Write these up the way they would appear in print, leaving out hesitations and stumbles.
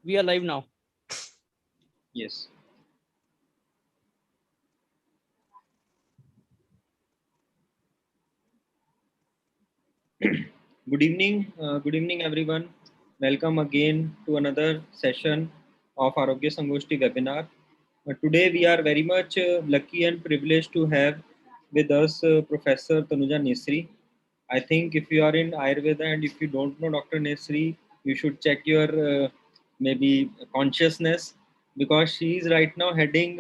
We are live now. Yes. Good evening, everyone. Welcome again to another session of Arogya Sangoshti webinar. Today, we are very much lucky and privileged to have with us Professor Tanuja Nesri. I think if you are in Ayurveda and if you don't know Dr. Nesri, you should check your maybe consciousness, because she is right now heading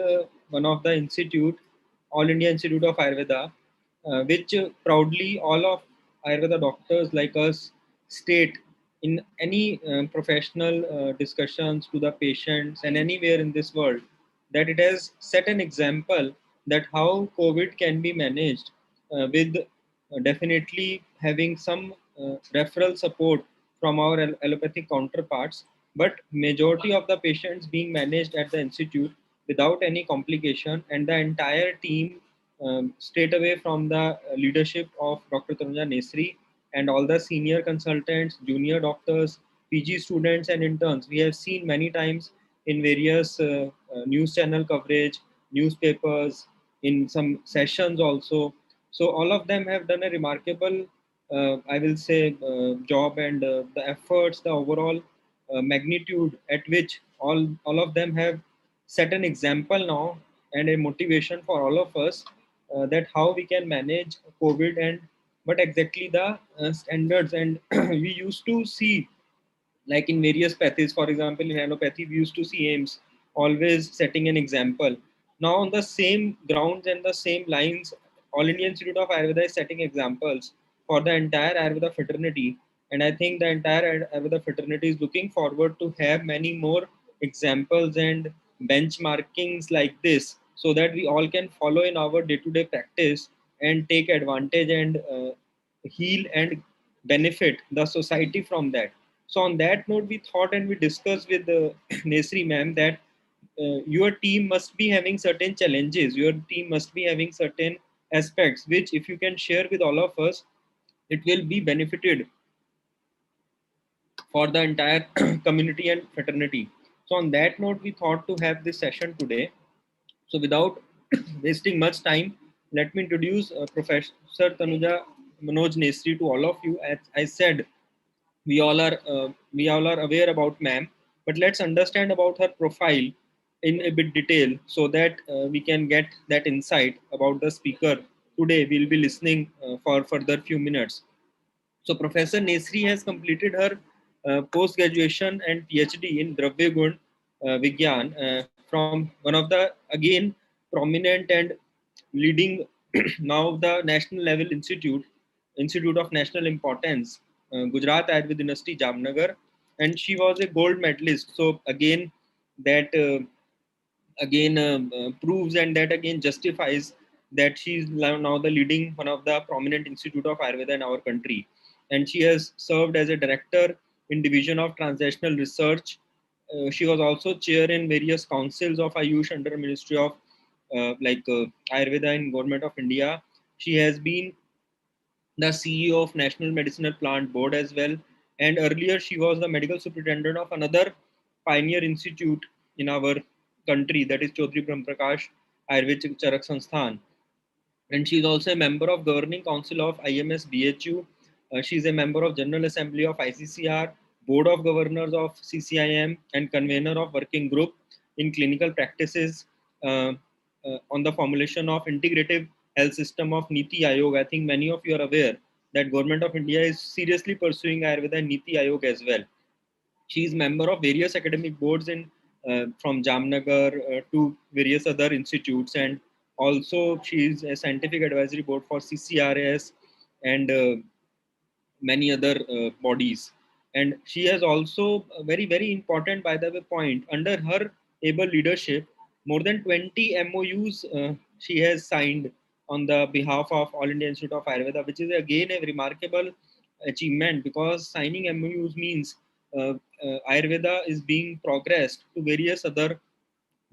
one of the institute, All India Institute of Ayurveda, which proudly all of Ayurveda doctors like us state in any professional discussions to the patients and anywhere in this world, that it has set an example that how COVID can be managed with definitely having some referral support from our allopathic counterparts, but majority of the patients being managed at the institute without any complication, and the entire team straight away from the leadership of Dr. Tanuja Nesri and all the senior consultants, junior doctors, PG students and interns. We have seen many times in various news channel coverage, newspapers, in some sessions also. So all of them have done a remarkable, I will say, job, and the efforts, the overall magnitude at which all of them have set an example now and a motivation for all of us, that how we can manage COVID, and what exactly the standards. And we used to see, like in various pathies, for example, in allopathy, we used to see AIMS always setting an example. Now, on the same grounds and the same lines, All India Institute of Ayurveda is setting examples for the entire Ayurveda fraternity. And I think the entire Ayurveda fraternity is looking forward to have many more examples and benchmarkings like this, so that we all can follow in our day to day practice and take advantage and heal and benefit the society from that. So on that note, we thought and we discussed with Nesri ma'am that your team must be having certain challenges. Your team must be having certain aspects which, if you can share with all of us, it will be benefited for the entire community and fraternity. So on that note, we thought to have this session today. So without wasting much time, let me introduce Professor Tanuja Manoj Nesri to all of you. As I said, we all are aware about ma'am, but let's understand about her profile in a bit detail, so that we can get that insight about the speaker today. We'll be listening for further few minutes. So Professor Nesri has completed her post graduation and PhD in Dravya Gun Vigyan from one of the again prominent and leading now the national level institute of national importance, Gujarat Ayurveda University, Jamnagar, and she was a gold medalist. So again, that proves, and that again justifies that she is now the leading one of the prominent institute of Ayurveda in our country, and she has served as a director in division of translational research. She was also chair in various councils of AYUSH under Ministry of Ayurveda in Government of India. She has been the CEO of National Medicinal Plant Board as well. And earlier, she was the medical superintendent of another pioneer institute in our country, that is Chaudhry Brahmprakash Ayurvedic Charak Sansthan. And she is also a member of Governing Council of IMS BHU. She is a member of General Assembly of ICCR, Board of Governors of CCIM, and convener of Working Group in Clinical Practices uh, on the formulation of Integrative Health System of Niti Aayog. I think many of you are aware that Government of India is seriously pursuing Ayurveda and Niti Aayog as well. She is member of various academic boards in from Jamnagar to various other institutes, and also she is a scientific advisory board for CCRS and many other bodies. And she has also very important, by the way, point, under her able leadership, more than 20 MOUs she has signed on the behalf of All India Institute of Ayurveda, which is again a remarkable achievement, because signing MOUs means Ayurveda is being progressed to various other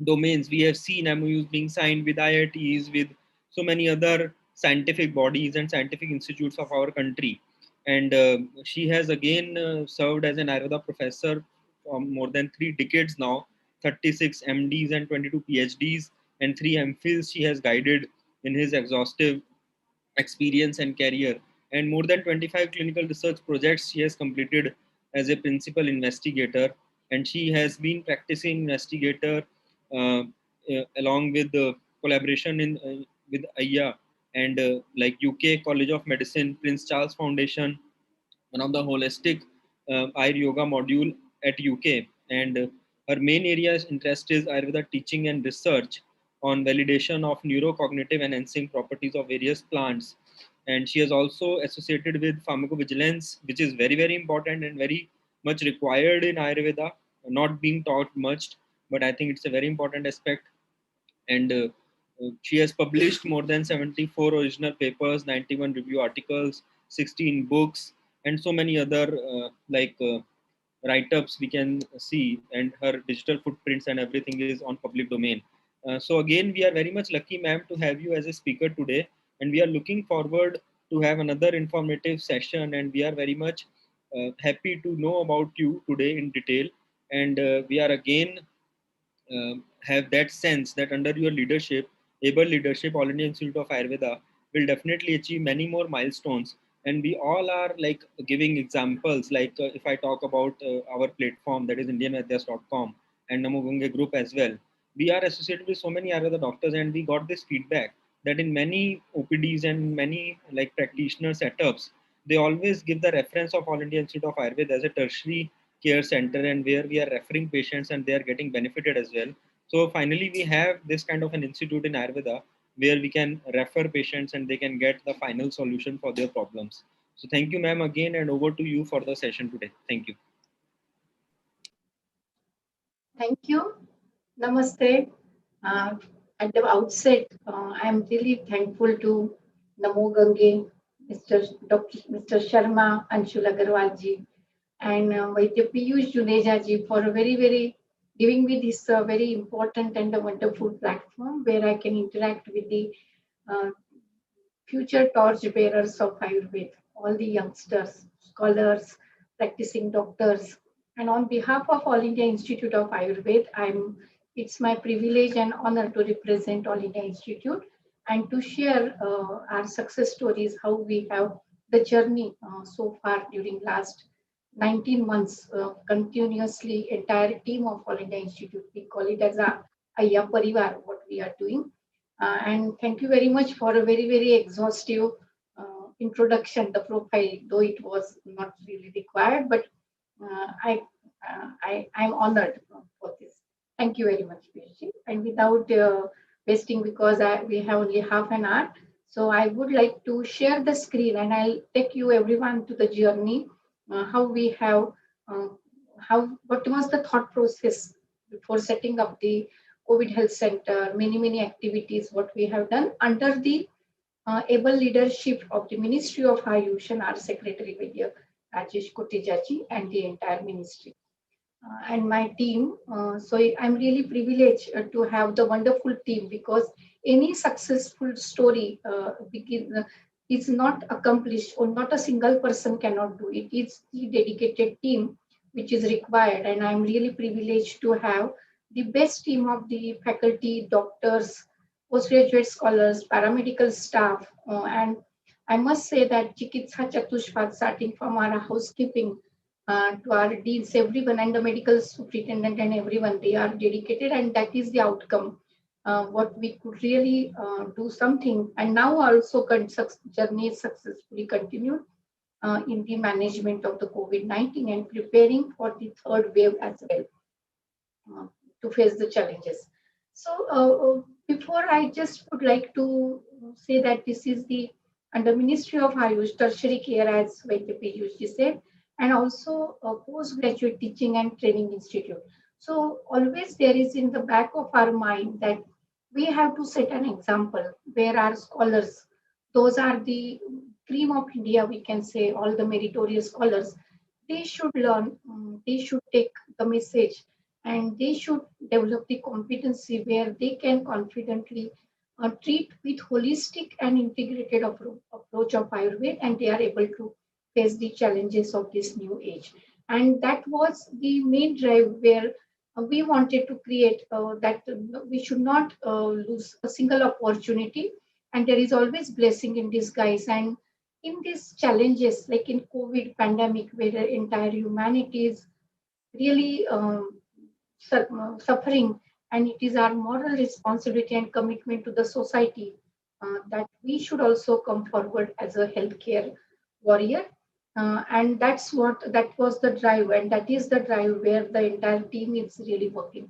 domains. We have seen MOUs being signed with IITs, with so many other scientific bodies and scientific institutes of our country. And she has again served as an Ayurveda professor more than 3 decades now, 36 MDs and 22 PhDs and 3 MPhils she has guided in his exhaustive experience and career. And more than 25 clinical research projects she has completed as a principal investigator. And she has been practicing investigator along with the collaboration with AYA and like UK College of Medicine, Prince Charles Foundation, one of the holistic Ayurveda module at UK. And her main area of interest is Ayurveda teaching and research on validation of neurocognitive enhancing properties of various plants. And she is also associated with pharmacovigilance, which is very, very important and very much required in Ayurveda, not being taught much, but I think it's a very important aspect. And she has published more than 74 original papers, 91 review articles, 16 books, and so many other write-ups we can see, and her digital footprints and everything is on public domain. So again, we are very much lucky, ma'am, to have you as a speaker today, and we are looking forward to have another informative session, and we are very much happy to know about you today in detail. And we are again have that sense that under your leadership, able leadership, All India Institute of Ayurveda will definitely achieve many more milestones. And we all are like giving examples. Like if I talk about our platform, that is indianvadyas.com and Namo Gange group as well, we are associated with so many Ayurveda doctors, and we got this feedback that in many OPDs and many like practitioner setups, they always give the reference of All India Institute of Ayurveda as a tertiary care center, and where we are referring patients and they are getting benefited as well. So finally, we have this kind of an institute in Ayurveda where we can refer patients and they can get the final solution for their problems. So thank you, ma'am, again, and over to you for the session today. Thank you. Thank you. Namaste. At the outset, I am really thankful to Namo Gange, Mr. Sharma, Anshul Agarwal ji, and Vaidya Piyush Juneja ji for a very giving me this very important and a wonderful platform where I can interact with the uh, future torch bearers of Ayurveda, all the youngsters, scholars, practicing doctors. And on behalf of All India Institute of Ayurveda, it's my privilege and honor to represent All India Institute and to share our success stories, how we have the journey so far during last 19 months, continuously entire team of All India Institute. We call it as a Ayya Parivar, what we are doing. And thank you very much for a very exhaustive introduction, the profile, though it was not really required, but uh, I, I'm honored for this. Thank you very much, Piyush. And without wasting, because we have only half an hour, so I would like to share the screen and I'll take you everyone to the journey, how we have, uh, what was the thought process before setting up the COVID Health Center, many activities, what we have done under the able leadership of the Ministry of AYUSH and our Secretary Vidya Rajesh Kotejaji and the entire ministry. And my team. So I'm really privileged to have the wonderful team because any successful story is not accomplished or not a single person cannot do it. It's the dedicated team which is required. And I'm really privileged to have the best team of the faculty, doctors, postgraduate scholars, paramedical staff. And I must say that Chikitsa Chatushpad, starting from our housekeeping to our deans, everyone, and the medical superintendent and everyone, they are dedicated, and that is the outcome. What we could really do something, and now also journey is successfully continued in the management of the COVID-19 and preparing for the third wave as well uh, to face the challenges. So before I just would like to say that this is the under Ministry of Ayush tertiary care as Vaidyapi Yushi said, and also a postgraduate teaching and training institute. So always there is in the back of our mind that we have to set an example where our scholars, those are the cream of India, we can say, all the meritorious scholars, they should learn, they should take the message and they should develop the competency where they can confidently treat with holistic and integrated approach of Ayurveda, and they are able to face the challenges of this new age. And that was the main drive where we wanted to create that we should not lose a single opportunity, and there is always blessing in disguise. And in these challenges, like in COVID pandemic, where the entire humanity is really suffering, and it is our moral responsibility and commitment to the society that we should also come forward as a healthcare warrior. And that was the drive, and that is the drive where the entire team is really working.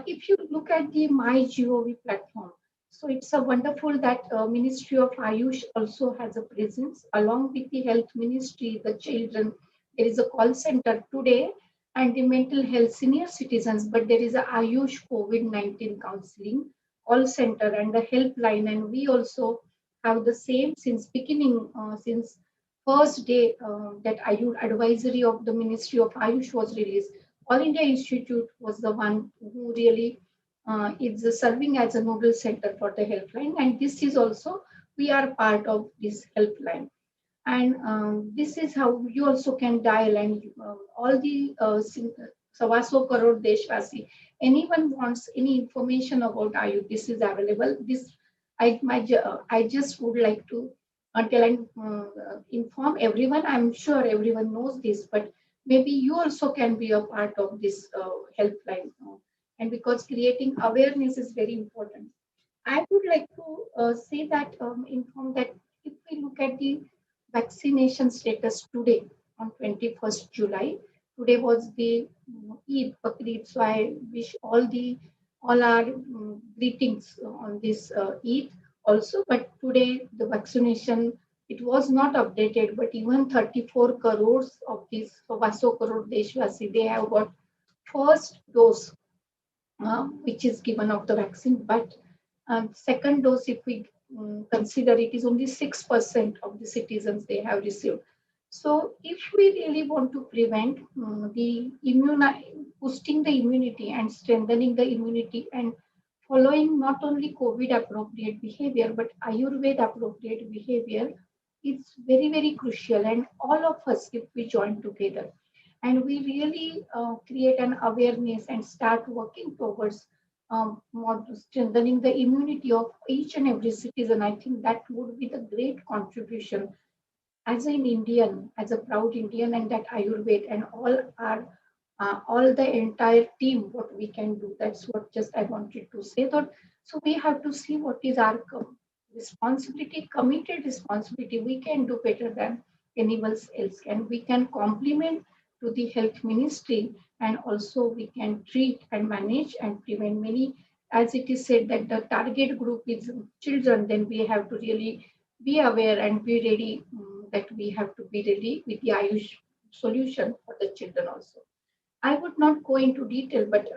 If you look at the MyGov platform, so it's a wonderful that Ministry of Ayush also has a presence along with the Health Ministry, the children. There is a call center today and the mental health senior citizens, but there is a Ayush COVID-19 counseling call center and a helpline, and we also have the same since beginning, since first day that Ayush advisory of the Ministry of Ayush was released. All India Institute was the one who really is serving as a nodal center for the helpline, and this is also we are part of this helpline. And this is how you also can dial, and all the Savaso Karor Deshvasi, anyone wants any information about Ayu, this is available. This I just would like to tell and inform everyone. I'm sure everyone knows this, but maybe you also can be a part of this helpline. And because creating awareness is very important. I would like to say that, inform that if we look at the vaccination status today on 21st July, today was the Eid, Bakrid, so I wish all our greetings on this Eid also. But today the vaccination, it was not updated, but even 34 crores of these Vaso crore Deshvasi, they have got first dose which is given of the vaccine. But second dose, if we consider, it is only 6% of the citizens they have received. So if we really want to prevent boosting the immunity and strengthening the immunity and following not only COVID appropriate behavior, but Ayurveda appropriate behavior, it's very, very crucial. And all of us, if we join together, and we really create an awareness and start working towards strengthening the immunity of each and every citizen, I think that would be the great contribution as an Indian, as a proud Indian, and that Ayurveda and all the entire team, what we can do. That's what just I wanted to say. That so we have to see what is our responsibility, committed responsibility. We can do better than anyone else can. We can complement to the health ministry, and also we can treat and manage and prevent many. As it is said that the target group is children, then we have to really be aware and be ready, that we have to be ready with the Ayush solution for the children also. I would not go into detail, but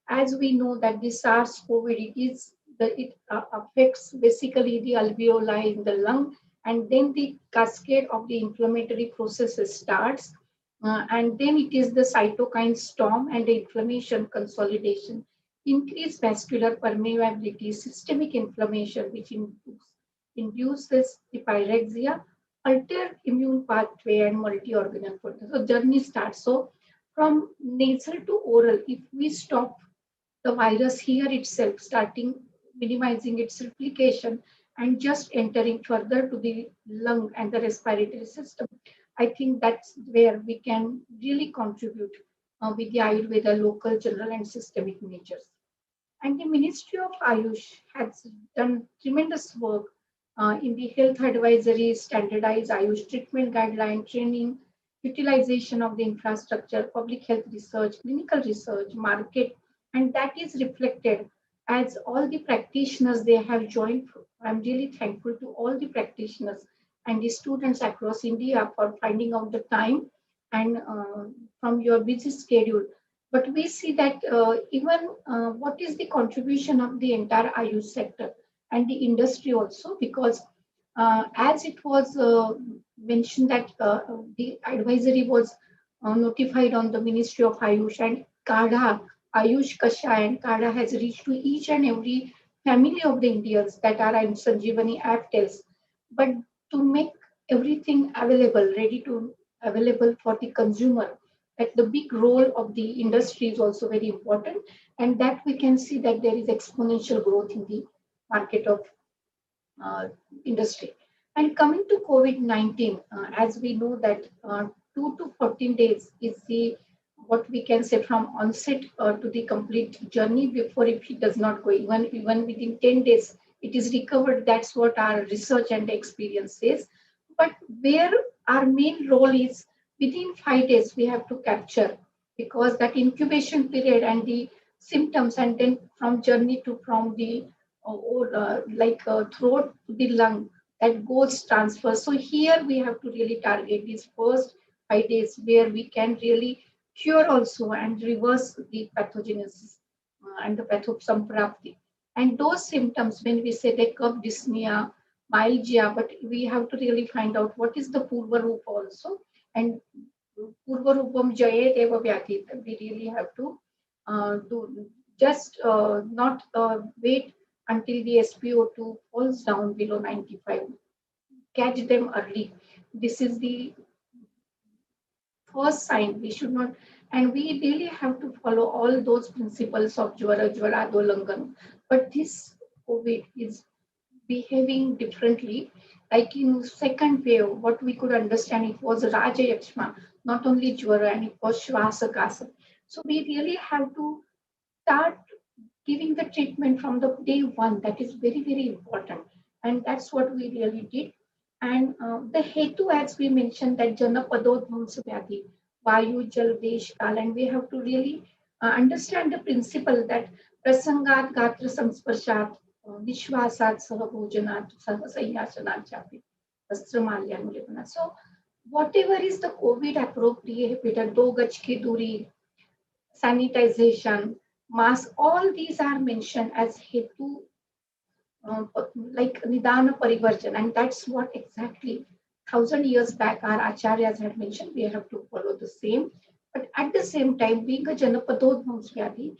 as we know that the SARS-CoV, it affects basically the alveoli in the lung, and then the cascade of the inflammatory processes starts, and then it is the cytokine storm and the inflammation consolidation, increased vascular permeability, systemic inflammation, which induces the pyrexia, alter immune pathway, and multi-organal protein. So journey starts. So from nasal to oral, if we stop the virus here itself, starting minimizing its replication and just entering further to the lung and the respiratory system, I think that's where we can really contribute with the Ayurveda local, general, and systemic measures. And the Ministry of Ayush has done tremendous work in the health advisory, standardized Ayush treatment guideline training, utilization of the infrastructure, public health research, clinical research, market, and that is reflected as all the practitioners they have joined. I'm really thankful to all the practitioners and the students across India for finding out the time and from your busy schedule. But we see that even what is the contribution of the entire Ayush sector and the industry also, because as it was mentioned that the advisory was notified on the Ministry of Ayush, and Kadha, Ayush Kasha and Kadha has reached to each and every family of the Indians that are in Sanjeevani app tells. But to make everything available, ready to available for the consumer. That the big role of the industry is also very important, and that we can see that there is exponential growth in the market of uh, industry. And coming to COVID-19, as we know that 2 to 14 days is the what we can say from onset to the complete journey before if it does not go even within 10 days it is recovered. That's what our research and experience says. But where our main role is within 5 days we have to capture, because that incubation period and the symptoms, and then from journey to from the throat to the lung, that goes transfer. So here we have to really target these first 5 days where we can really cure also and reverse the pathogenesis and the pathosamprapti. And those symptoms, when we say they cough, dyspnea, myalgia, but we have to really find out what is the purva rupa also. And purva rupam jaye deva vyati, we really have to do just not wait until the SpO2 falls down below 95. Catch them early. This is the first sign. We should not, and we really have to follow all those principles of Jwara, Jwara, Dolangan. But this COVID is behaving differently. Like in second wave, what we could understand, it was Raja Yakshma, not only Jwara, and it was Shvasa Kasa. So we really have to start giving the treatment from the day one. That is very, very important. And that's what we really did. And the hetu, as we mentioned, that Jana Padodvamsa Vyadhi, Vayu, Jal, Desh, Kal, and we have to really understand the principle that Prasangat, Gatra, Samsparshat, Vishwasat, Saha Bhojanat, Saha Sayasanat, Chapi, Vastramalya, Mulipana. So, whatever is the COVID appropriate, Do Gach Ki Duri, sanitization, mask, all these are mentioned as hetu, like nidana parivarjan, and that's what exactly 1,000 years back our acharyas had mentioned. We have to follow the same, but at the same time, being a janapadodhvams vyadhi,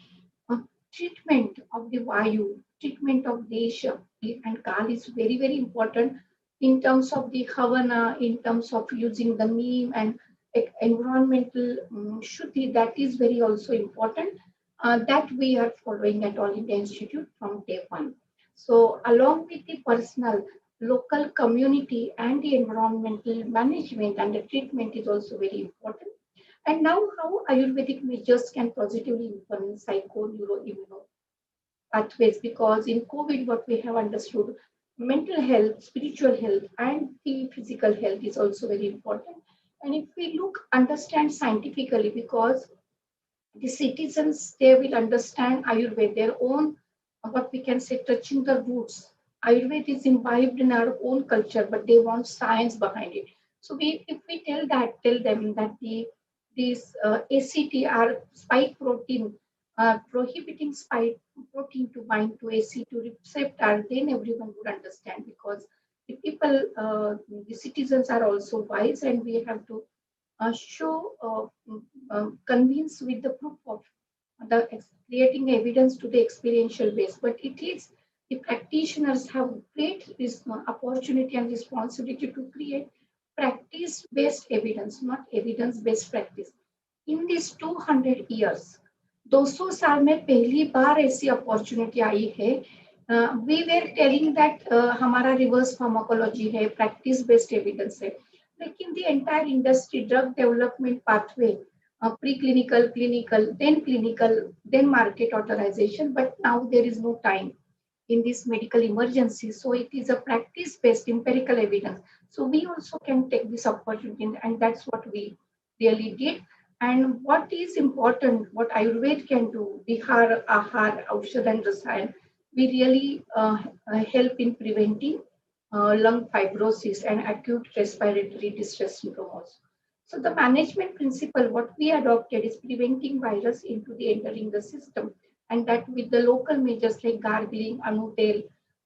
treatment of the vayu, treatment of desha and kal is very, very important in terms of the havana, in terms of using the neem and environmental shuddhi. That is very also important. That we are following at All India Institute from day one. So, along with the personal, local community and the environmental management and the treatment is also very important. And now, how Ayurvedic measures can positively influence psycho, neuro, immuno pathways, because in COVID, what we have understood, mental health, spiritual health, and the physical health is also very important. And if we look, understand scientifically, because the citizens, they will understand Ayurveda, their own, what we can say, touching the roots. Ayurveda is imbibed in our own culture, but they want science behind it. So if we tell them that these ACT are spike protein, prohibiting spike protein to bind to AC2 receptor, then everyone would understand, because the people, the citizens are also wise, and we have to show convince with the proof of creating evidence to the experiential base. But it is the practitioners have great this opportunity and responsibility to create practice based evidence, not evidence based practice. In these 200 years, 200 साल में पहली बार ऐसी opportunity आई है. We were telling that हमारा reverse pharmacology है, practice based evidence है, लेकिन the entire industry, drug development pathway, preclinical, clinical, then market authorization, but now there is no time in this medical emergency. So it is a practice-based empirical evidence. So we also can take this opportunity, and that's what we really did. And what is important, what Ayurveda can do, Bihar, Ahar, Aushad and Rasayan, we really help in preventing lung fibrosis and acute respiratory distress syndrome also. So the management principle, what we adopted is preventing virus into the entering the system, and that with the local measures like gargling, anutel,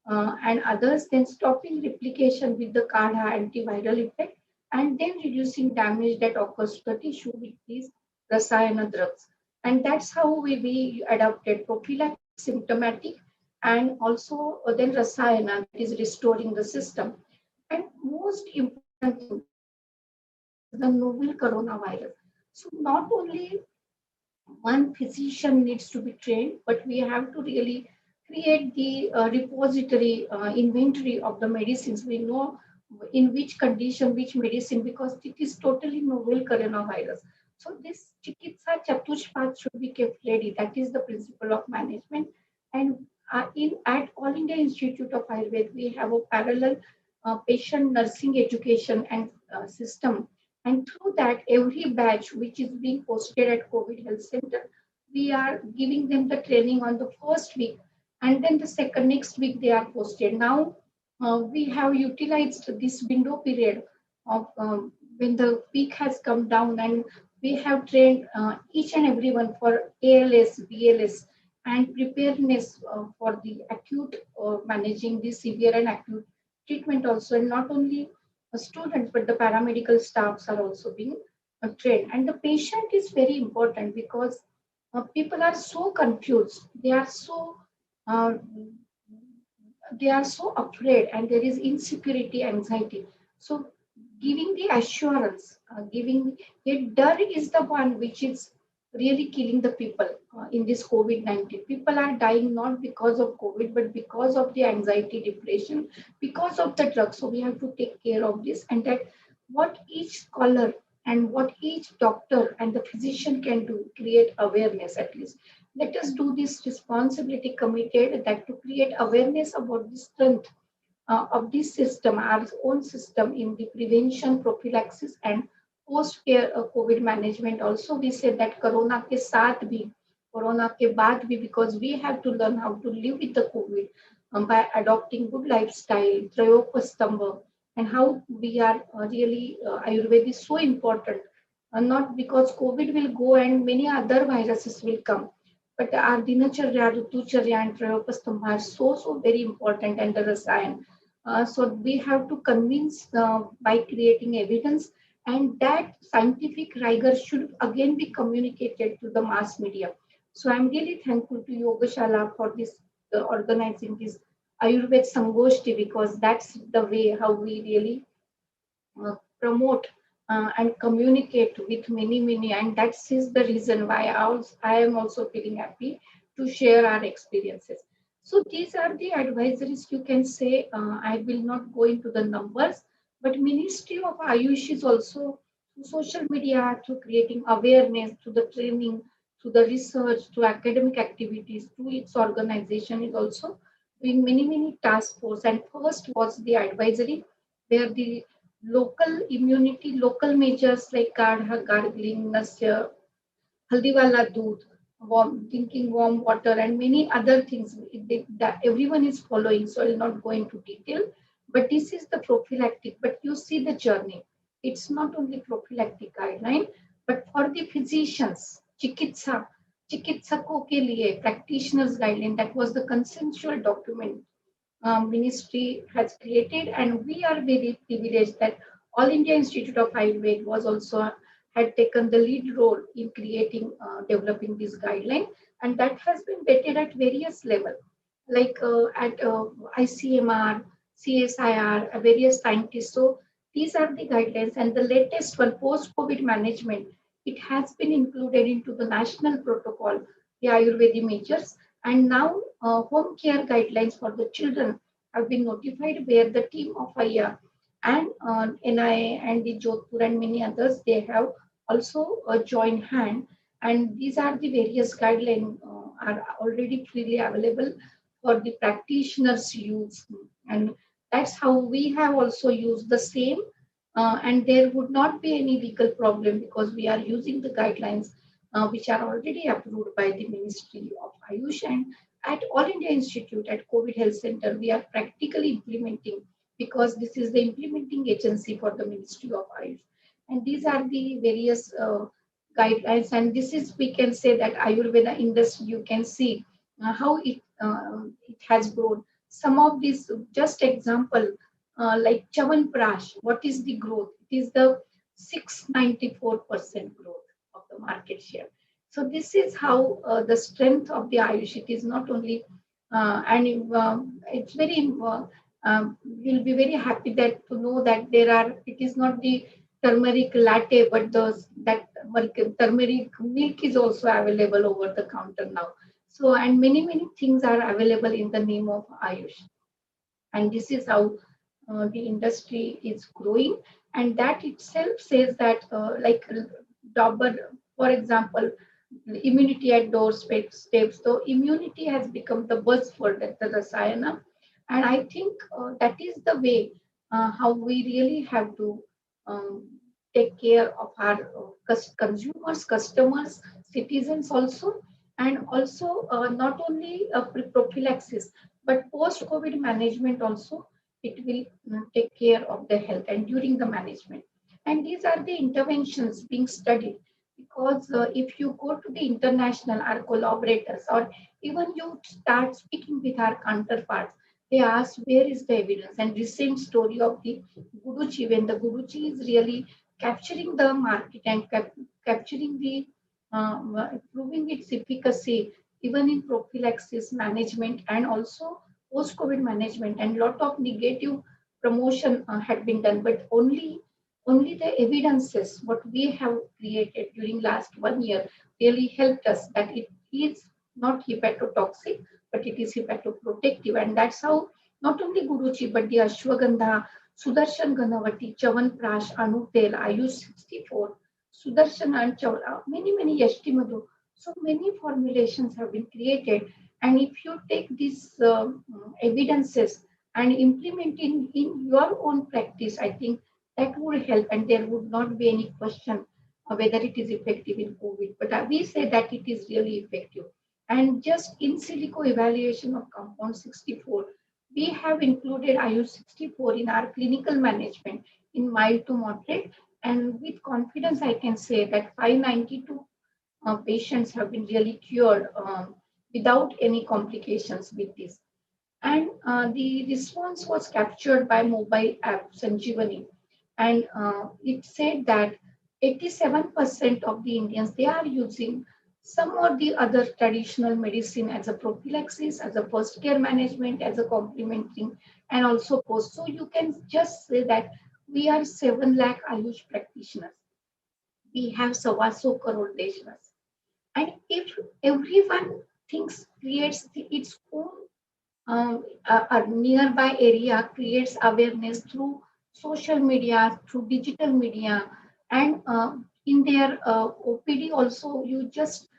and others, then stopping replication with the kadha antiviral effect, and then reducing damage that occurs to the tissue with these rasayana drugs. And that's how we adopted prophylactic, symptomatic, and also then rasayana, that is restoring the system. And most important thing, the novel coronavirus. So not only one physician needs to be trained, but we have to really create the repository inventory of the medicines. We know in which condition, which medicine, because it is totally novel coronavirus. So this Chikitsa Chatushpath should be kept ready. That is the principle of management. And in at All India Institute of Ayurveda, we have a parallel patient nursing education and system, and through that, every batch which is being posted at COVID Health Center, we are giving them the training on the first week, and then the second next week they are posted. Now we have utilized this window period of when the peak has come down, and we have trained each and everyone for ALS, BLS, and preparedness for the acute managing the severe and acute treatment also, and not only students, but the paramedical staffs are also being trained. And the patient is very important because people are so confused. Uh, they are so afraid, and there is insecurity, anxiety. So giving the assurance, giving it, dar is the one which is really killing the people in this COVID-19. People are dying not because of COVID, but because of the anxiety, depression, because of the drugs. So we have to take care of this, and that what each scholar and what each doctor and the physician can do, create awareness at least. Let us do this responsibility committed, that to create awareness about the strength of this system, our own system in the prevention, prophylaxis, and post-care COVID management. Also, we said that Corona ke saath bhi, Corona ke baad bhi, because we have to learn how to live with the COVID by adopting good lifestyle, Trayopastamba, and how we are really, Ayurveda is so important. Not because COVID will go and many other viruses will come, but our dinacharya, rutucharya, and Trayopastamba are so very important, and the rasayan. So we have to convince by creating evidence, and that scientific rigor should again be communicated to the mass media. So I'm really thankful to Yogashala for this organizing this Ayurveda Sangoshti, because that's the way how we really promote and communicate with many, and that is the reason why I am also feeling happy to share our experiences. So these are the advisories, you can say. I will not go into the numbers, but Ministry of Ayush is also through social media, through creating awareness, through the training, through the research, through academic activities, through its organization is also doing many task force. And first was the advisory, where the local immunity, local measures like kadha, gargling, nasya, haldiwala doodh, drinking warm water, and many other things that everyone is following. So I'll not go into detail, but this is the prophylactic. But you see the journey. It's not only prophylactic guideline, but for the physicians, चिकित्सकों के लिए practitioners guideline, that was the consensual document ministry has created, and we are very privileged that All India Institute of Ayurveda was also had taken the lead role in creating, developing this guideline, and that has been vetted at various levels, like at ICMR, CSIR, various scientists. So these are the guidelines, and the latest one, post-COVID management, it has been included into the national protocol, the Ayurvedic measures, and now home care guidelines for the children have been notified, where the team of IR and NIA and the Jodhpur and many others, they have also joined hand, and these are the various guidelines are already freely available for the practitioners use, and that's how we have also used the same, and there would not be any legal problem because we are using the guidelines which are already approved by the Ministry of Ayush, and at All India Institute at COVID Health Center, we are practically implementing, because this is the implementing agency for the Ministry of Ayush. And these are the various guidelines. And this is, we can say that Ayurveda industry, you can see how it has grown. Some of these, just example, like Chavanprash, what is the growth? It is the 694% growth of the market share. So this is how the strength of the Ayush. It is not only, and it's very, we'll be very happy that to know that there are, it is not the turmeric latte, but that turmeric milk is also available over the counter now. So, and many things are available in the name of Ayush. And this is how the industry is growing. And that itself says that, like Dauber, for example, immunity at doorsteps. So immunity has become the buzzword at the Rasayana. And I think that is the way how we really have to um, take care of our consumers, customers, citizens also, and also not only prophylaxis, but post-COVID management also, it will take care of the health and during the management. And these are the interventions being studied because if you go to the international, our collaborators, or even you start speaking with our counterparts, they ask where is the evidence. And recent story of the Guruji, when the Guruji is really capturing the market and capturing the proving its efficacy even in prophylaxis management and also post-COVID management, and lot of negative promotion had been done, but only the evidences what we have created during last 1 year really helped us that it is not hepatotoxic, but it is hepatoprotective, and that's how not only Guruji but the Ashwagandha, Sudarshan Ganavati, Chavanprash, Anutel, Ayush 64, Sudarshan and many Yashtimadu. So many formulations have been created, and if you take these evidences and implement in your own practice, I think that would help, and there would not be any question whether it is effective in COVID. But we say that it is really effective. And just in silico evaluation of compound 64, we have included IU 64 in our clinical management in mild to moderate. And with confidence, I can say that 592 patients have been really cured without any complications with this. And the response was captured by mobile app Sanjeevani. And it said that 87% of the Indians, they are using some or the other traditional medicine as a prophylaxis, as a first care management, as a complementing, and also post. So you can just say that we are 7 lakh Ayush practitioners. We have Savaso crore Deshwas. And if everyone thinks, creates its own a nearby area, creates awareness through social media, through digital media, and in their OPD also, you just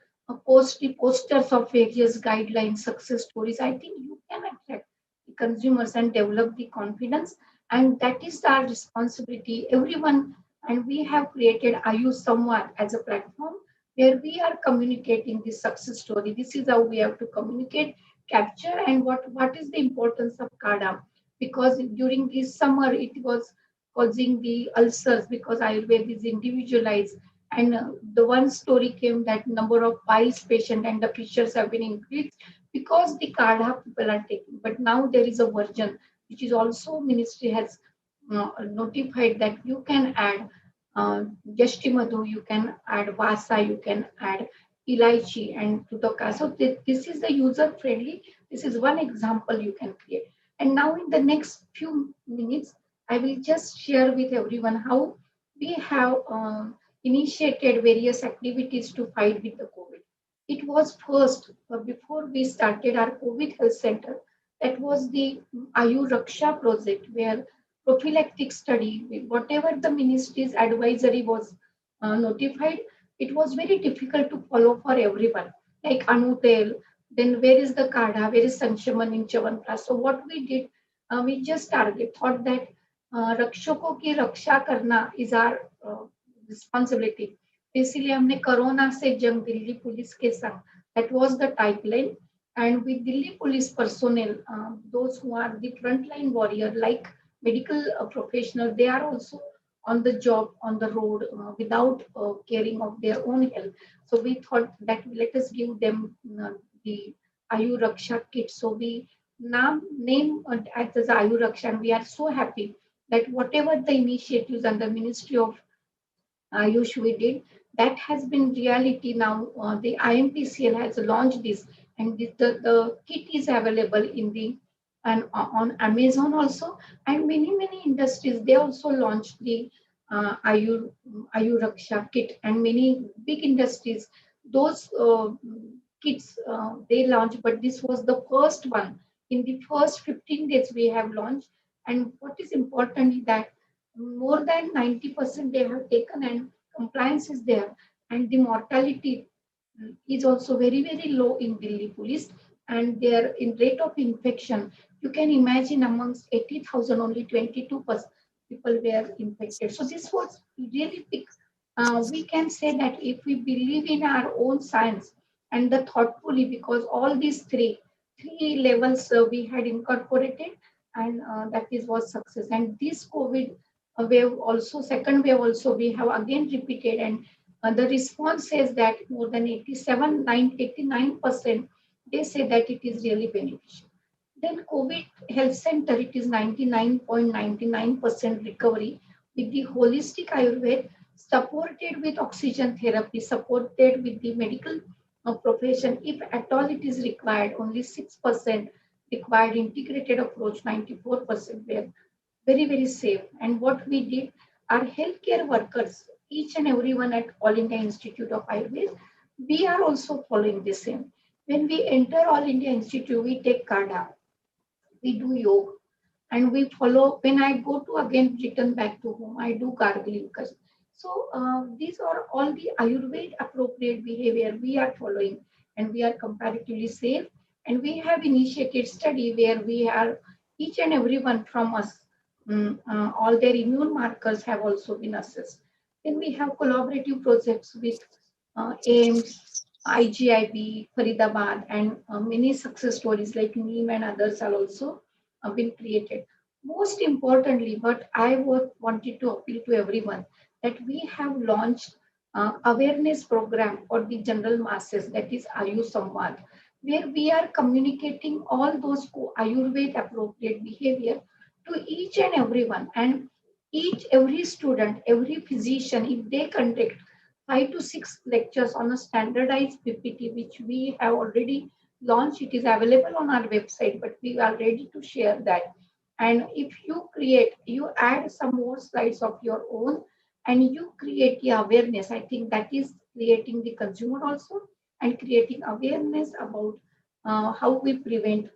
post the posters of various guidelines, success stories. I think you can attract the consumers and develop the confidence, and that is our responsibility. Everyone, and we have created Ayush Samvad as a platform where we are communicating this success story. This is how we have to communicate, capture, and what is the importance of kada, because during this summer it was causing the ulcers because Ayurveda is individualized, and the one story came that number of piles patient and the fissures have been increased because the kada people are taking. But now there is a version which is also ministry has notified that you can add Yashtimadu, you can add Vasa, you can add Ilaichi and Tudoka. So this is the user friendly. This is one example you can create. And now in the next few minutes, I will just share with everyone how we have initiated various activities to fight with the COVID. It was first, before we started our COVID health center, that was the Ayu Raksha project where prophylactic study, whatever the ministry's advisory was notified, it was very difficult to follow for everyone. Like Anutel, then where is the Kada, where is Sanchaman in Chavanprasth? So what we did, we just thought that रक्षकों की रक्षा करना is our responsibility. इसलिए हमने corona से जंग Delhi police के संग, that was the tagline, and with Delhi police personnel, those who are the frontline warrior like medical professionals, they are also on the job on the road without caring of their own health. So we thought that let us give them the Ayu Raksha kit. So we now name as the Ayu Raksha, and we are so happy that whatever the initiatives and the Ministry of Ayush we did, that has been reality now. The IMPCL has launched this, and the kit is available in the and on Amazon also, and many industries they also launched the Ayuraksha kit, and many big industries. Those kits they launched, but this was the first one. In the first 15 days, we have launched. And what is important is that more than 90% they have taken, and compliance is there. And the mortality is also very, very low in Delhi police. And their in rate of infection, you can imagine amongst 80,000, only 22% people were infected. So this was really big. We can say that if we believe in our own science and the thoughtfully, because all these three levels we had incorporated, and that is was success. And this COVID wave also, second wave also, we have again repeated, and the response says that more than 89%, they say that it is really beneficial. Then COVID Health Center, it is 99.99% recovery with the holistic Ayurveda, supported with oxygen therapy, supported with the medical profession. If at all it is required, only 6% required integrated approach, 94% were very, very safe. And what we did, our healthcare workers, each and everyone at All India Institute of Ayurveda, we are also following the same. When we enter All India Institute, we take Kada, we do yoga, and we follow. When I go to again return back to home, I do gargling. So these are all the Ayurveda appropriate behavior we are following, and we are comparatively safe. And we have initiated study where we are each and everyone from us, all their immune markers have also been assessed. Then we have collaborative projects with AIMS, IGIB, Faridabad, and many success stories like NEEM and others are also been created. Most importantly, what I wanted to appeal to everyone, that we have launched awareness program for the general masses, that is Ayush Samvad, where we are communicating all those Ayurveda appropriate behavior to each and everyone. And every student, every physician, if they conduct 5 to 6 lectures on a standardized PPT, which we have already launched. It is available on our website, but we are ready to share that. And if you add some more slides of your own, and you create the awareness, I think that is creating the consumer also, and creating awareness about how we prevent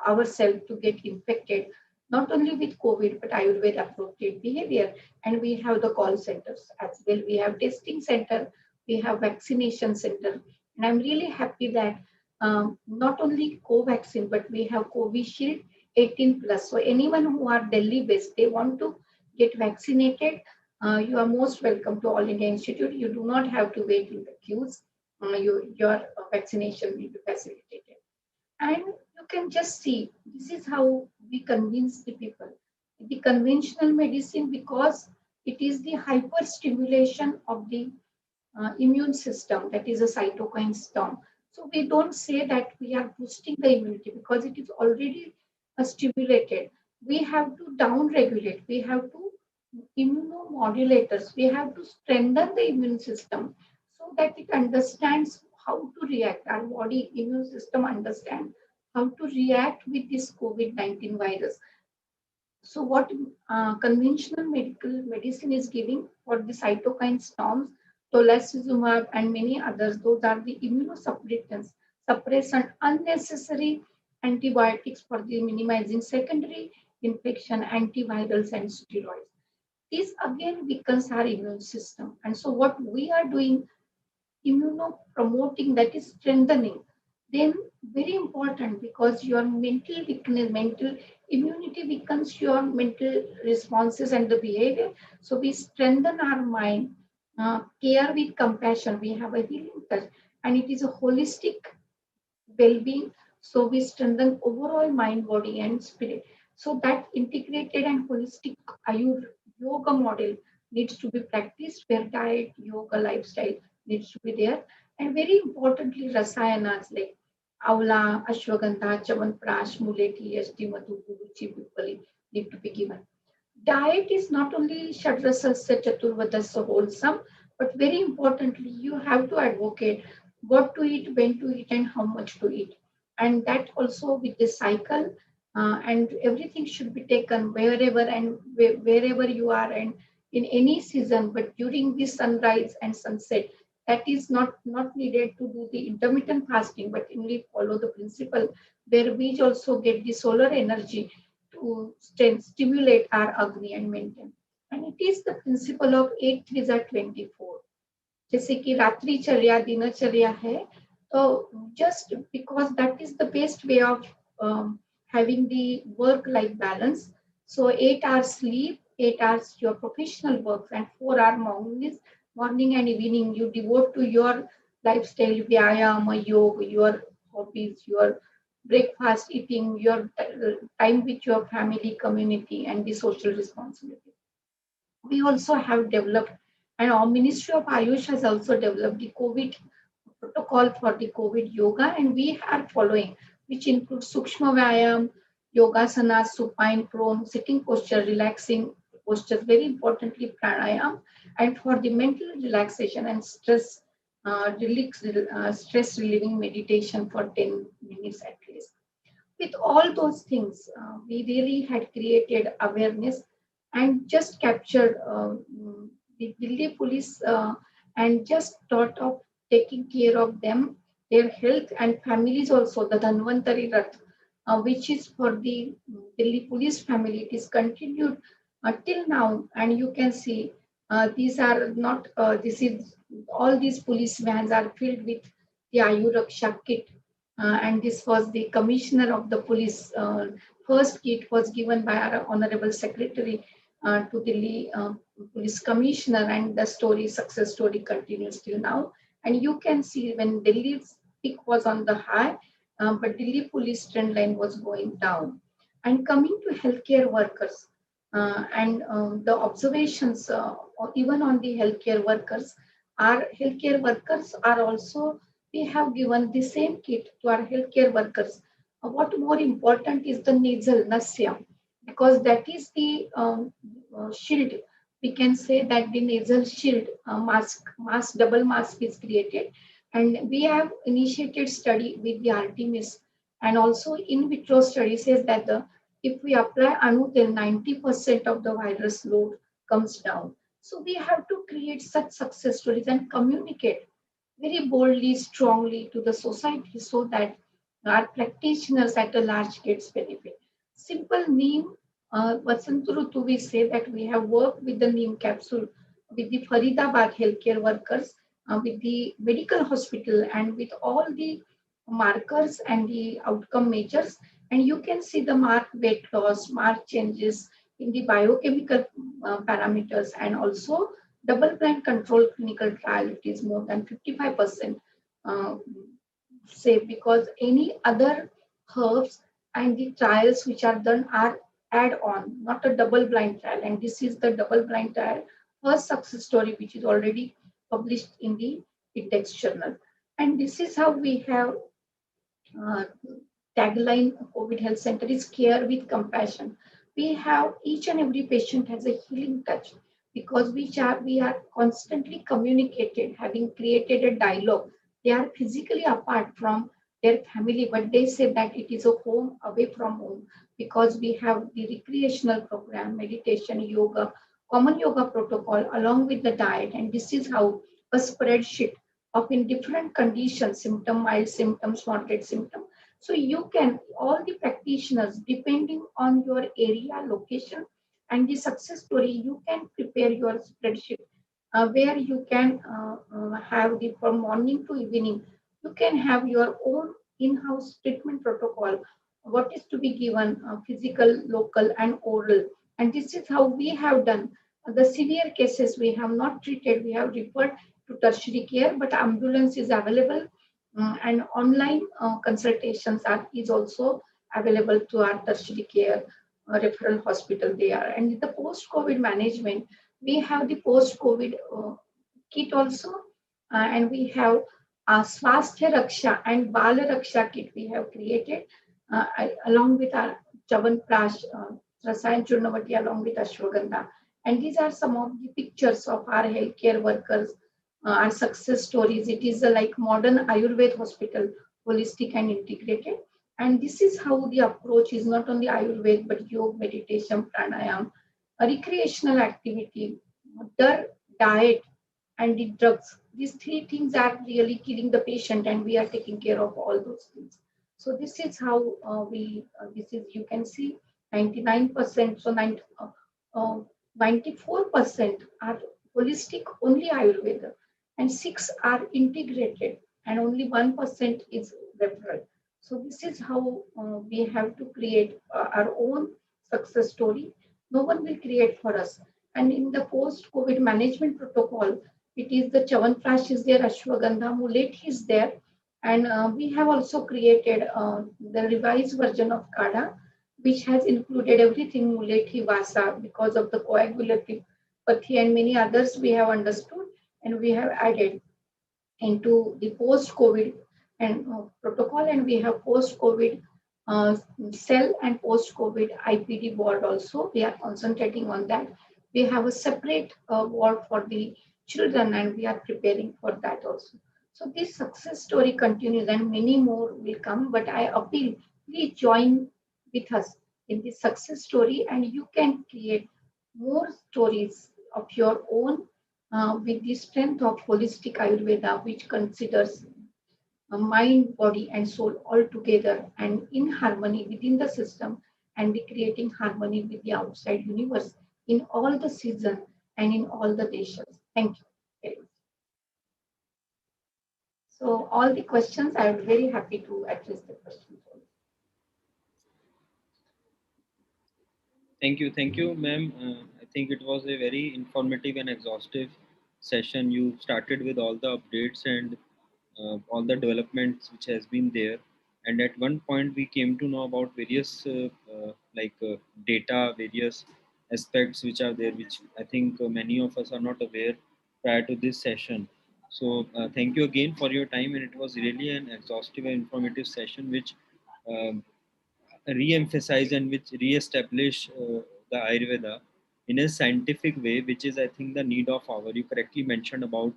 ourselves to get infected, not only with COVID, but Ayurveda appropriate behavior. And we have the call centers as well. We have testing center, we have vaccination center. And I'm really happy that not only Covaxin, but we have Covishield 18 plus. So anyone who are Delhi based, they want to get vaccinated, you are most welcome to All India Institute. You do not have to wait in the queues. Your vaccination will be facilitated. And you can just see, this is how we convince the people. The conventional medicine, because it is the hyperstimulation of the immune system, that is a cytokine storm. So we don't say that we are boosting the immunity because it is already stimulated. We have to down regulate. We have to immunomodulators. We have to strengthen the immune system so that it understands how to react. Our body immune system understands how to react with this COVID-19 virus. So what conventional medical medicine is giving for the cytokine storms, tocilizumab and many others, those are the immunosuppressants, suppressant unnecessary antibiotics for the minimizing secondary infection, antivirals and steroids. This again weakens our immune system. And so what we are doing, immunopromoting, that is strengthening, then very important, because your mental weakness, mental immunity weakens your mental responses and the behavior. So we strengthen our mind, care with compassion. We have a healing touch, and it is a holistic well-being. So we strengthen overall mind, body, and spirit. So that integrated and holistic yoga model needs to be practiced, where diet, yoga, lifestyle needs to be there. And very importantly, rasayanas like Aula, Ashwagandha, Chavanprash, Muleti, Yashti, Madhu, Guruchi, Pipali need to be given. Diet is not only Shadrasasya Chaturvadasya wholesome, but very importantly, you have to advocate what to eat, when to eat, and how much to eat. And that also with the cycle. and everything should be taken wherever and wherever you are and in any season. But during the sunrise and sunset, that is not needed to do the intermittent fasting, but only follow the principle where we also get the solar energy to stimulate our agni and maintain. And it is the principle of 8 3 are 24. जैसे कि रात्रिचर्या दिनचर्या है, तो just because that is the best way of having the work life balance. So 8 hours sleep, 8 hours your professional work, and 4 hour morning and evening you devote to your lifestyle, vyayama, yoga, your hobbies, your breakfast eating, your time with your family, community, and the social responsibility. We also have developed, and our Ministry of Ayush has also developed the COVID protocol for the COVID yoga, and we are following, which includes Sukshma Vyayam, Yogasana, supine, prone, sitting posture, relaxing postures, very importantly, pranayam, and for the mental relaxation and stress relieving meditation for 10 minutes at least. With all those things, we really had created awareness and just captured the Delhi police and just thought of taking care of them, their health and families also. The Dhanvantari Rath, which is for the Delhi police family, it is continued till now. And you can see these are not, this is all these police vans are filled with the Ayuraksha kit, and this was the commissioner of the police. First kit was given by our honorable secretary to Delhi police commissioner, and the success story continues till now. And you can see when Delhi's peak was on the high, but Delhi police trend line was going down. And coming to healthcare workers, and the observations, or even on the healthcare workers are also, we have given the same kit to our healthcare workers. What more important is the nasal nasya, because that is the shield. We can say that the nasal shield double mask is created, and we have initiated study with the Artemis, and also in vitro study says that if we apply anu, then 90% of the virus load comes down. So we have to create such success stories and communicate very boldly, strongly to the society so that our practitioners at a large gets benefit. Simple neem, Vasantrutu, we say that we have worked with the neem capsule with the Faridabad healthcare workers, with the medical hospital, and with all the markers and the outcome measures. And you can see the marked weight loss, marked changes in the biochemical parameters, and also double-blind control clinical trial. It is more than 55% safe, because any other herbs and the trials which are done are add on, not a double-blind trial. And this is the double-blind trial first success story, which is already published in the index journal. And this is how we have uh, tagline COVID Health Center is care with compassion. We have each and every patient has a healing touch, because we are constantly communicated, having created a dialogue. They are physically apart from their family, but they say that it is a home away from home, because we have the recreational program, meditation, yoga, common yoga protocol along with the diet. And this is how a spreadsheet of in different conditions, mild symptoms, moderate symptoms. So you can, all the practitioners, depending on your area, location, and the success story, you can prepare your spreadsheet where you can have the from morning to evening. You can have your own in-house treatment protocol. What is to be given, physical, local, and oral. And this is how we have done. The severe cases we have not treated, we have referred to tertiary care, but ambulance is available, and online consultations is also available to our tertiary care referral hospital there. And in the post-COVID management, we have the post-COVID kit also, and we have Swasthya Raksha and Bala Raksha kit we have created along with our Chavanprash, Rasayan Churnavati along with Ashwagandha. And these are some of the pictures of our healthcare workers, our success stories. It is like modern Ayurveda hospital, holistic and integrated. And this is how the approach is not only Ayurveda, but yoga, meditation, pranayam, a recreational activity, their diet, and the drugs. These three things are really killing the patient, and we are taking care of all those things. So this is how this is, you can see 99%, so 94% are holistic, only Ayurveda, and 6 are integrated, and only 1% is referral. So this is how we have to create our own success story. No one will create for us. And in the post-COVID management protocol, it is the Chavanprash is there, Ashwagandha, Muleti is there, and we have also created the revised version of Kada, which has included everything Muleti Vasa because of the coagulative pathy and many others we have understood, and we have added into the post-COVID and protocol, and we have post-COVID uh, cell and post-COVID IPD ward also. We are concentrating on that. We have a separate ward for the children, and we are preparing for that also. So this success story continues, and many more will come. But I appeal, please join with us in this success story, and you can create more stories of your own with the strength of holistic Ayurveda, which considers mind, body, and soul all together and in harmony within the system, and the creating harmony with the outside universe in all the seasons and in all the nations. Thank you very much. So all the questions, I am very happy to address the questions. Thank you, ma'am. I think it was a very informative and exhaustive session. You started with all the updates and all the developments which has been there. And at one point, we came to know about various data, various aspects which are there, which I think many of us are not aware prior to this session. So thank you again for your time, and it was really an exhaustive and informative session, which um, re-emphasize and which re-establish the Ayurveda in a scientific way, which is, I think, the need of hour. You correctly mentioned about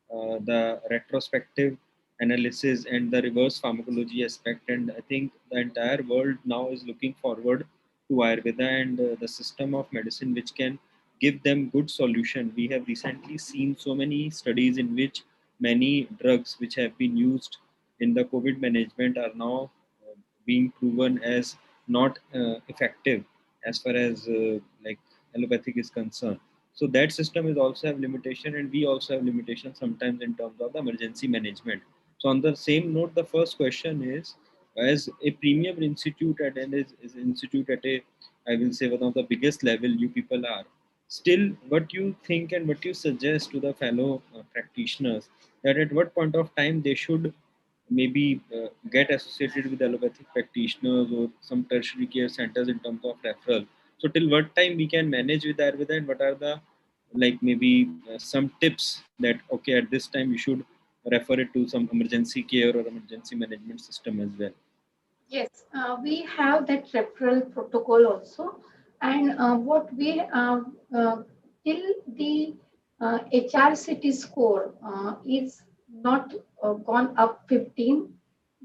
the retrospective analysis and the reverse pharmacology aspect, and I think the entire world now is looking forward to Ayurveda and the system of medicine which can give them good solution. We have recently seen so many studies in which many drugs which have been used in the COVID management are now being proven as not effective as far as like allopathic is concerned. So that system is also have limitation, and we also have limitations sometimes in terms of the emergency management. So on the same note, the first question is, as a premium institute at and is institute at a, I will say, one of the biggest level you people are. Still, what you think and what you suggest to the fellow practitioners, that at what point of time they should maybe get associated with allopathic practitioners or some tertiary care centers in terms of referral. So till what time we can manage with Ayurveda, and what are the like maybe some tips that okay at this time we should refer it to some emergency care or emergency management system as well. Yes, we have that referral protocol also, and what we till the HRCT score is not gone up 15,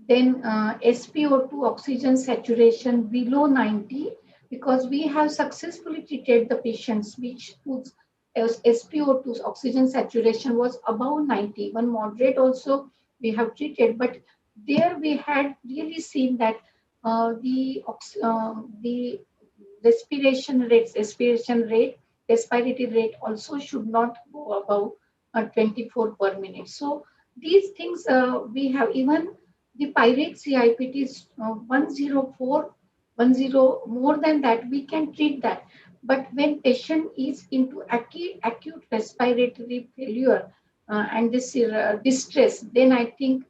then SpO2 oxygen saturation below 90, because we have successfully treated the patients which whose SpO2 oxygen saturation was above 90. One moderate also we have treated, but there we had really seen that the respiration rate, respiratory rate also should not go above 24 per minute. So these things we have, even the pyrate CIPT is 104, 10, more than that we can treat that. But when patient is into acute respiratory failure and this distress, then I think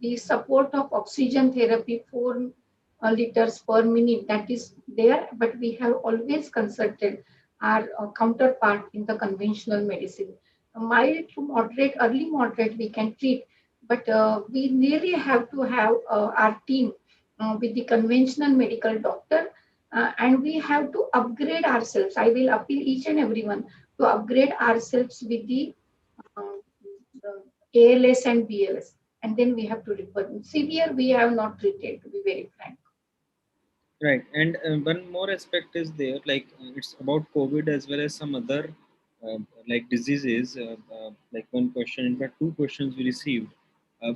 the support of oxygen therapy 4 liters per minute, that is there, but we have always consulted our counterpart in the conventional medicine. Mild to moderate, early moderate we can treat, but we really have to have our team with the conventional medical doctor, and we have to upgrade ourselves. I will appeal each and everyone to upgrade ourselves with the ALS and BLS. and then we have to refer. Severe, we have not treated, to be very frank. Right, and one more aspect is there, like it's about COVID as well as some other like diseases. Like one question, in fact, two questions we received.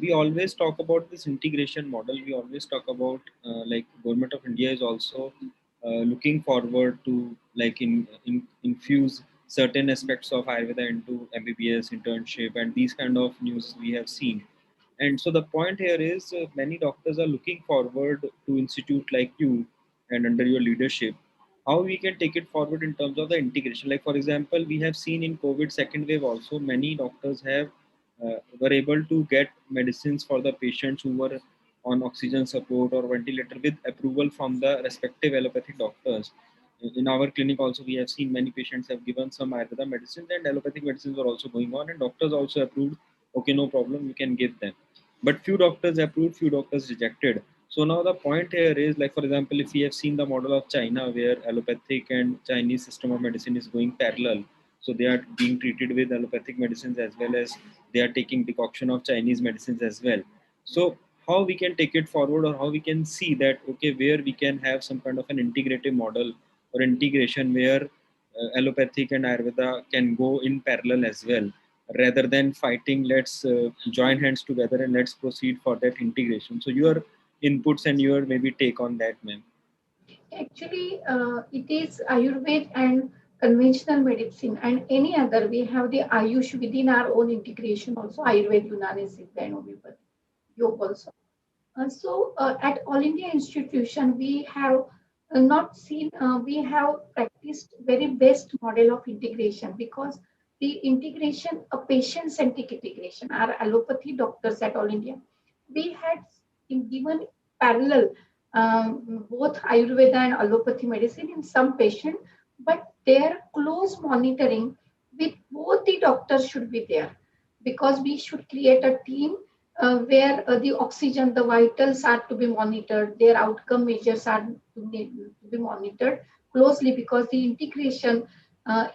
We always talk about this integration model. We always talk about like government of India is also looking forward to like infuse certain aspects of Ayurveda into MBBS internship, and these kind of news we have seen. And so the point here is many doctors are looking forward to institute like you and under your leadership, how we can take it forward in terms of the integration. Like for example, we have seen in COVID second wave also many doctors have were able to get medicines for the patients who were on oxygen support or ventilator with approval from the respective allopathic doctors. In our clinic also we have seen many patients have given some Ayurveda medicines, and allopathic medicines are also going on, and doctors also approved, okay, no problem, you can give them. But few doctors approved, few doctors rejected. So now the point here is, like for example, if we have seen the model of China where allopathic and Chinese system of medicine is going parallel, so they are being treated with allopathic medicines as well as they are taking decoction of Chinese medicines as well. So how we can take it forward, or how we can see that, okay, where we can have some kind of an integrative model or integration where allopathic and Ayurveda can go in parallel as well, rather than fighting. Let's join hands together and let's proceed for that integration. So your inputs and your maybe take on that, ma'am. Actually, it is Ayurveda and conventional medicine and any other. We have the AYUSH within our own integration also, Ayurveda, Unani, Siddha, and Homeopathy, Yoga also. At All India Institution, we have not seen, we have practiced very best model of integration, because the integration, a patient-centric integration, our allopathy doctors at All India, we had given parallel both Ayurveda and allopathy medicine in some patient, but their close monitoring with both the doctors should be there, because we should create a team where the oxygen, the vitals are to be monitored, their outcome measures are to be monitored closely, because the integration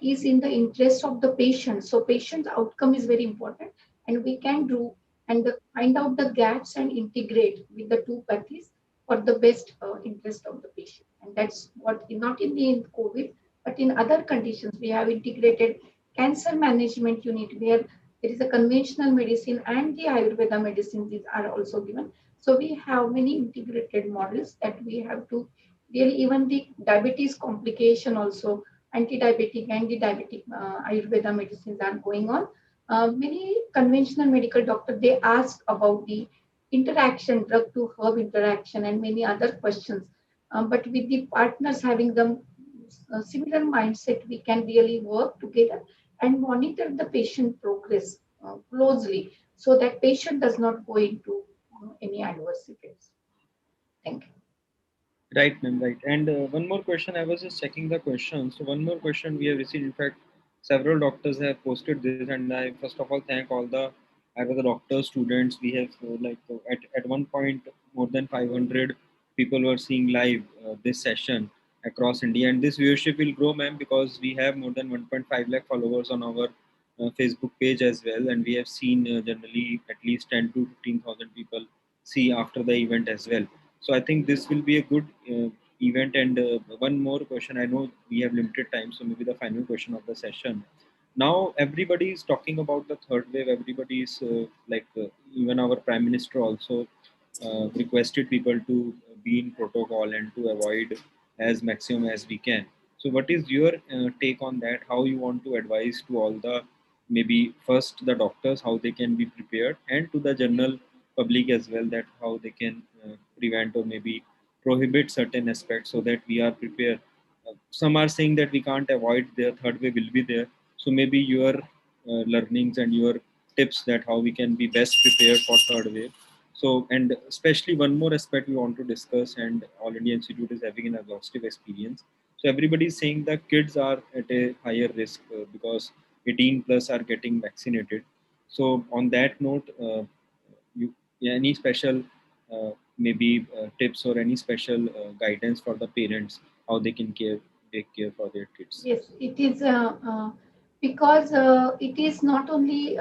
is in the interest of the patient. So patient's outcome is very important, and we can do and find out the gaps and integrate with the two parties for the best interest of the patient. And that's what, not in the COVID, but in other conditions, we have integrated cancer management unit where there is a conventional medicine and the Ayurveda medicine, these are also given. So we have many integrated models that we have to really, even the diabetes complication also, anti-diabetic and the diabetic Ayurveda medicines are going on. Many conventional medical doctors, they ask about the interaction, drug to herb interaction, and many other questions. But with the partners having the similar mindset, we can really work together and monitor the patient progress closely, so that patient does not go into any adverse effects. Thank you. Right, ma'am. Right. And one more question. I was just checking the questions. So one more question we have received. In fact, several doctors have posted this, and I first of all thank all the either the doctors, students. We have at one point more than 500 people were seeing live this session across India, and this viewership will grow, ma'am, because we have more than 1.5 lakh followers on our Facebook page as well, and we have seen generally at least 10 to 15,000 people see after the event as well. So I think this will be a good event. And one more question. I know we have limited time, so maybe the final question of the session. Now everybody is talking about the third wave. Everybody is even our prime minister also requested people to be in protocol and to avoid as maximum as we can. So what is your take on that? How you want to advise to all the, maybe first the doctors, how they can be prepared, and to the general public as well, that how they can prevent or maybe prohibit certain aspects so that we are prepared. Some are saying that we can't avoid, their third wave will be there. So maybe your learnings and your tips that how we can be best prepared for third wave. So, and especially one more aspect we want to discuss, and All India Institute is having an exhaustive experience. So everybody is saying that kids are at a higher risk because 18 plus are getting vaccinated. So on that note, you, yeah, any special maybe tips or any special guidance for the parents how they can take care for their kids? Yes, because it is not only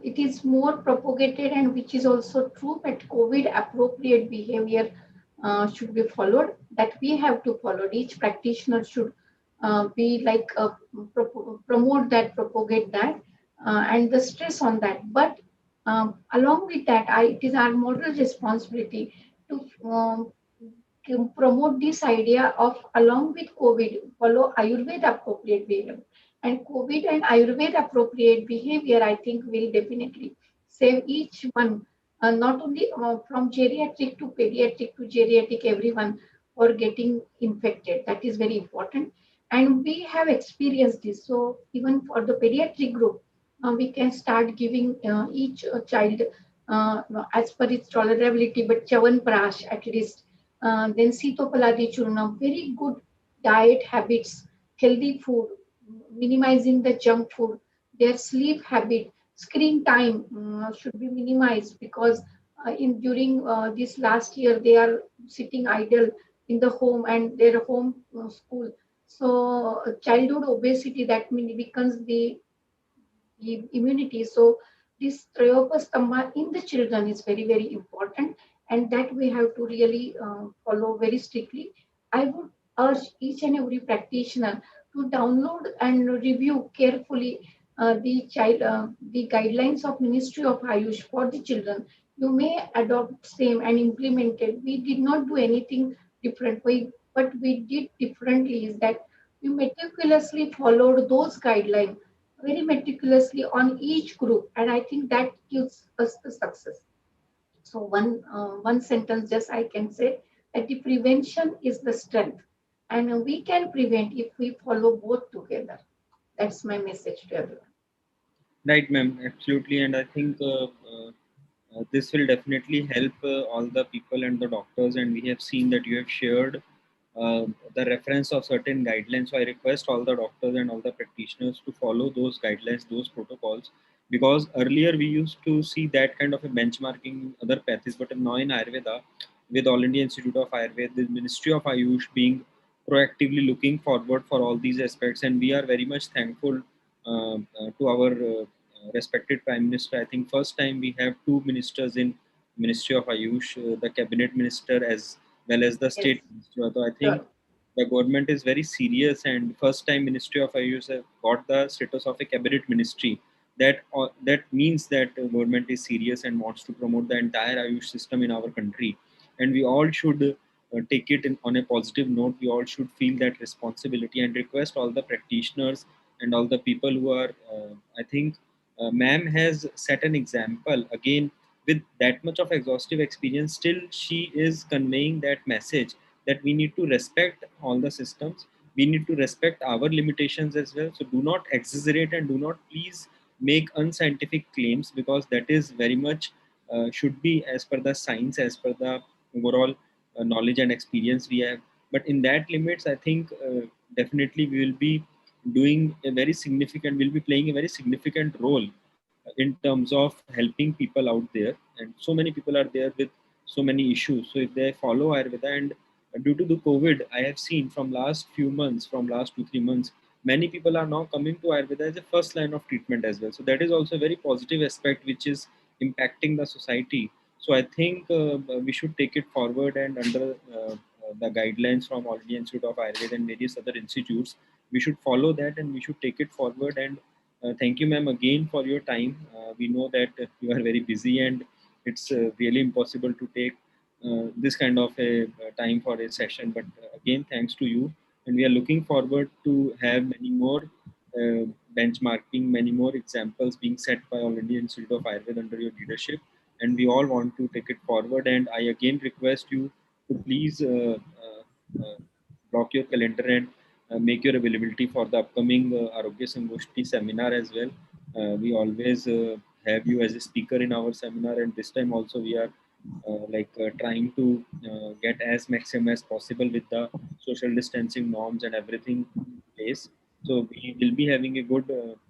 it is more propagated, and which is also true, that COVID appropriate behavior should be followed, that we have to follow. Each practitioner should be like promote that, propagate that, and the stress on that. But along with that, it is our moral responsibility to promote this idea of, along with COVID, follow Ayurveda appropriate behavior. And COVID and Ayurveda appropriate behavior, I think, will definitely save each one, not only from geriatric to pediatric to geriatric, everyone for getting infected. That is very important. And we have experienced this. So even for the pediatric group, we can start giving each child as per its tolerability, but Chavanprash at least, then Sitopaladi Churnam, very good diet habits, healthy food, minimizing the junk food, their sleep habit, screen time should be minimized, because in during this last year they are sitting idle in the home and their home school. So childhood obesity, that becomes the immunity. So this Trayopastamba in the children is very, very important, and that we have to really follow very strictly. I would urge each and every practitioner to download and review carefully the guidelines of Ministry of Ayush for the children. You may adopt same and implement it. We did not do anything different. What we did differently is that we meticulously followed those guidelines very meticulously on each group, and I think that gives us the success. So one sentence just I can say, that the prevention is the strength, and we can prevent if we follow both together. That's my message to everyone. Right, ma'am, absolutely. And I think this will definitely help all the people and the doctors. And we have seen that you have shared the reference of certain guidelines. So I request all the doctors and all the practitioners to follow those guidelines, those protocols, because earlier we used to see that kind of a benchmarking in other paths, but now in Ayurveda, with All India Institute of Ayurveda, the Ministry of Ayush being proactively looking forward for all these aspects, and we are very much thankful to our respected Prime Minister. I think first time we have two ministers in Ministry of Ayush, the Cabinet Minister as well as the Yes, State Minister. So I think sure. the government is very serious, and first time Ministry of Ayush have got the status of a Cabinet Ministry. That means that government is serious and wants to promote the entire Ayush system in our country, and we all should take it on a positive note. We all should feel that responsibility and request all the practitioners and all the people who are, I think, ma'am has set an example again with that much of exhaustive experience. Still, she is conveying that message that we need to respect all the systems. We need to respect our limitations as well. So do not exaggerate and do not please make unscientific claims, because that is very much should be as per the science, as per the overall knowledge and experience we have. But in that limits, I think definitely we will be doing a very significant, will be playing a very significant role in terms of helping people out there. And so many people are there with so many issues. So if they follow Ayurveda, and due to the COVID, I have seen from last few months, from last 2 3 months, many people are now coming to Ayurveda as a first line of treatment as well. So that is also a very positive aspect which is impacting the society. So I think we should take it forward, and under the guidelines from All India Institute of Ayurveda and various other institutes, we should follow that and we should take it forward. And thank you, ma'am, again for your time. We know that you are very busy, and it's really impossible to take this kind of a time for a session. But again, thanks to you, and we are looking forward to have many more benchmarking, many more examples being set by All India Institute of Ayurveda under your leadership, and we all want to take it forward. And I again request you to please block your calendar and make your availability for the upcoming Arogya Sangoshti seminar as well. We always have you as a speaker in our seminar, and this time also we are trying to get as maximum as possible with the social distancing norms and everything in place. So we will be having a good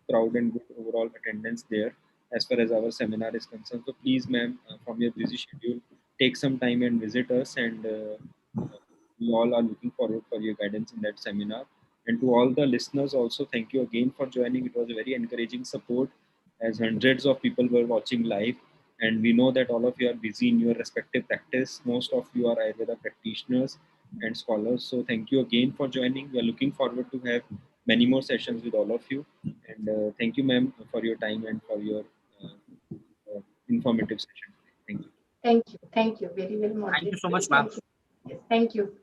crowd and good overall attendance there as far as our seminar is concerned. So please, ma'am, from your busy schedule, take some time and visit us, and we all are looking forward for your guidance in that seminar. And to all the listeners also, thank you again for joining. It was a very encouraging support as hundreds of people were watching live. And we know that all of you are busy in your respective practice. Most of you are Ayurveda practitioners and scholars. So thank you again for joining. We are looking forward to have many more sessions with all of you. And thank you, ma'am, for your time and for your informative session. Thank you. Thank you. Thank you very, very much. Thank you so much, ma'am. Yes, thank you.